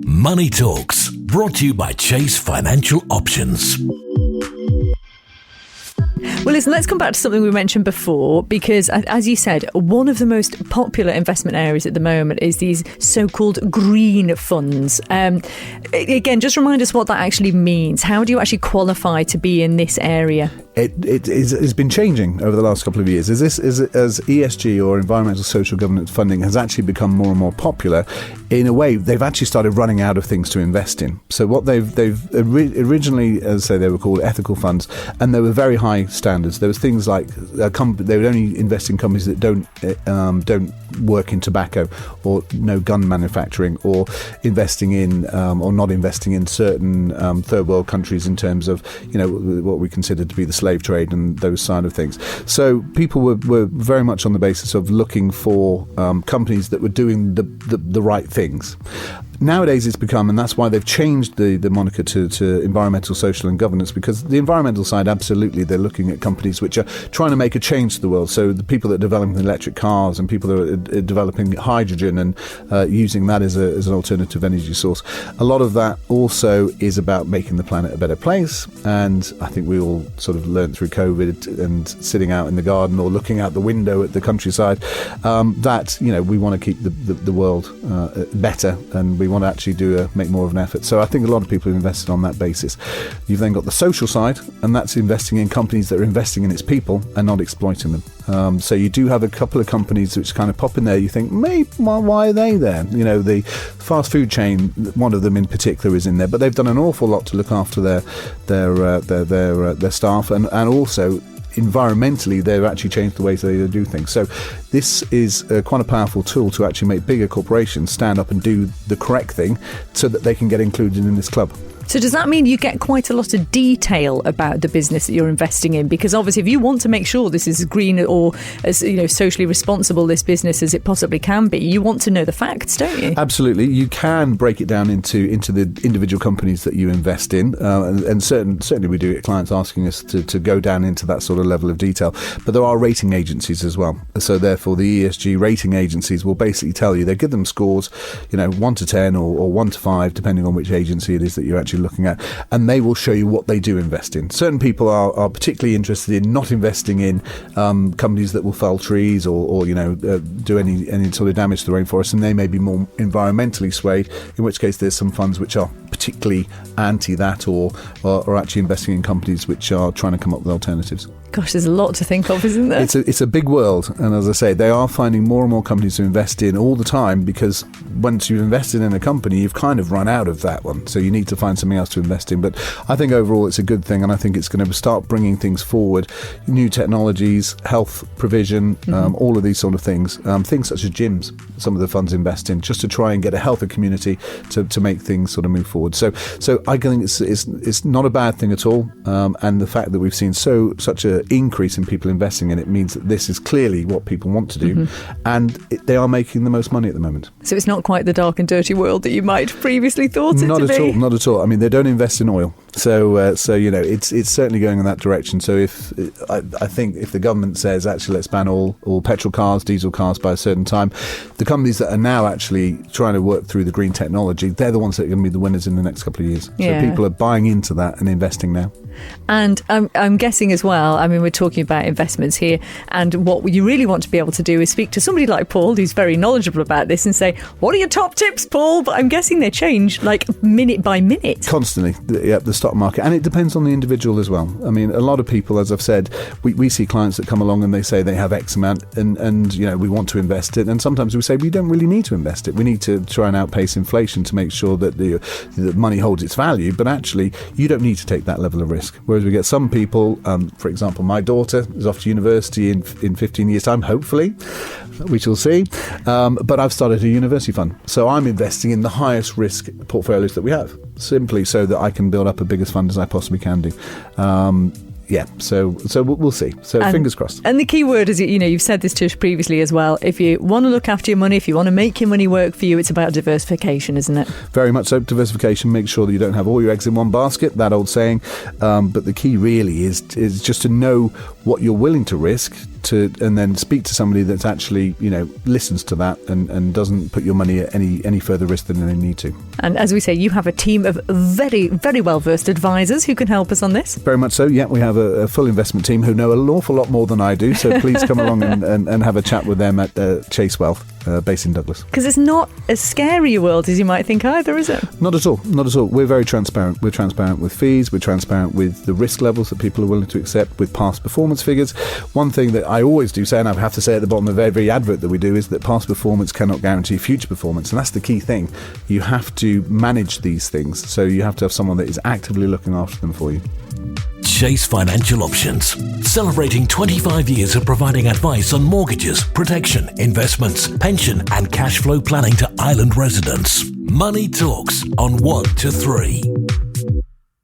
Money Talks, brought to you by Chase Financial Options. Well, listen, let's come back to something we mentioned before, because as you said, one of the most popular investment areas at the moment is these so-called green funds. Again, just remind us what that actually means. How do you actually qualify to be in this area? It's been changing over the last couple of years. As ESG, or environmental social governance funding, has actually become more and more popular, in a way, they've actually started running out of things to invest in. So what they've originally, as I say, they were called ethical funds, and they were very high standards. There was things like they would only invest in companies that don't work in tobacco, or no gun manufacturing, or investing in or not investing in certain third world countries in terms of what we consider to be the slave trade and those side of things. So people were very much on the basis of looking for companies that were doing the right things. Nowadays it's become, and that's why they've changed the moniker to environmental, social and governance, because the environmental side, absolutely, they're looking at companies which are trying to make a change to the world. So the people that are developing electric cars, and people that are developing hydrogen and using that as an alternative energy source. A lot of that also is about making the planet a better place, and I think we all sort of learned through COVID and sitting out in the garden or looking out the window at the countryside that we want to keep the world better, and we want to actually make more of an effort. So I think a lot of people have invested on that basis. You've then got the social side, and that's investing in companies that are investing in its people and not exploiting them. So you do have a couple of companies which kind of pop in there. You think, maybe why are they there? The fast food chain, one of them in particular, is in there, but they've done an awful lot to look after their staff, and also environmentally they've actually changed the ways they do things. So this is quite a powerful tool to actually make bigger corporations stand up and do the correct thing so that they can get included in this club. So does that mean you get quite a lot of detail about the business that you're investing in? Because obviously if you want to make sure this is green or as socially responsible this business as it possibly can be, you want to know the facts, don't you? Absolutely. You can break it down into the individual companies that you invest in, and certainly we do get clients asking us to go down into that sort of level of detail. But there are rating agencies as well. So therefore the ESG rating agencies will basically tell you, they give them scores, 1 to 10 or 1 to 5, depending on which agency it is that you're actually looking at, and they will show you what they do invest in. Certain people are particularly interested in not investing in companies that will fell trees or do any sort of damage to the rainforest, and they may be more environmentally swayed, in which case there's some funds which are particularly anti that or actually investing in companies which are trying to come up with alternatives. Gosh, there's a lot to think of, isn't there? It's a big world, and as I say, they are finding more and more companies to invest in all the time, because once you've invested in a company, you've kind of run out of that one, so you need to find something else to invest in. But I think overall it's a good thing, and I think it's going to start bringing things forward, new technologies, health provision, all of these sort of things, things such as gyms, some of the funds invest in, just to try and get a healthier community to make things sort of move forward. So I think it's not a bad thing at all, and the fact that we've seen such a increase in people investing in it means that this is clearly what people want to do, and they are making the most money at the moment. So it's not quite the dark and dirty world that you might have previously thought it to be. Not at all. I mean, they don't invest in oil, so it's certainly going in that direction. So I think if the government says actually let's ban all petrol cars, diesel cars by a certain time, the companies that are now actually trying to work through the green technology, they're the ones that are going to be the winners in the next couple of years. Yeah. So people are buying into that and investing now. And I'm guessing as well, I mean, we're talking about investments here, and what you really want to be able to do is speak to somebody like Paul, who's very knowledgeable about this, and say, what are your top tips, Paul? But I'm guessing they change like minute by minute. Constantly, the stock market. And it depends on the individual as well. I mean, a lot of people, as I've said, we see clients that come along and they say they have X amount and we want to invest it. And sometimes we say we don't really need to invest it. We need to try and outpace inflation to make sure that the money holds its value. But actually, you don't need to take that level of risk. Whereas we get some people, for example, my daughter is off to university in 15 years' time, hopefully. We shall see. But I've started a university fund. So I'm investing in the highest risk portfolios that we have, simply so that I can build up a biggest fund as I possibly can do. So we'll see. So fingers crossed. And the key word is, you've said this to us previously as well. If you want to look after your money, if you want to make your money work for you, it's about diversification, isn't it? Very much so. Diversification. Make sure that you don't have all your eggs in one basket, that old saying. But the key really is just to know what you're willing to risk and then speak to somebody that's actually, listens to that and doesn't put your money at any further risk than they need to. And as we say, you have a team of very, very well-versed advisors who can help us on this. Very much so, yeah. We have a full investment team who know an awful lot more than I do, so please come along and have a chat with them at Chase Wealth, based in Douglas. Because it's not as scary a world as you might think either, is it? Not at all. We're very transparent. We're transparent with fees. We're transparent with the risk levels that people are willing to accept, with past performance figures. One thing that I always do say, and I have to say at the bottom of every advert that we do, is that past performance cannot guarantee future performance. And that's the key thing. You have to manage these things. So you have to have someone that is actively looking after them for you. Chase Financial Options, celebrating 25 years of providing advice on mortgages, protection, investments, pension and cash flow planning to island residents. Money Talks on 1 to 3.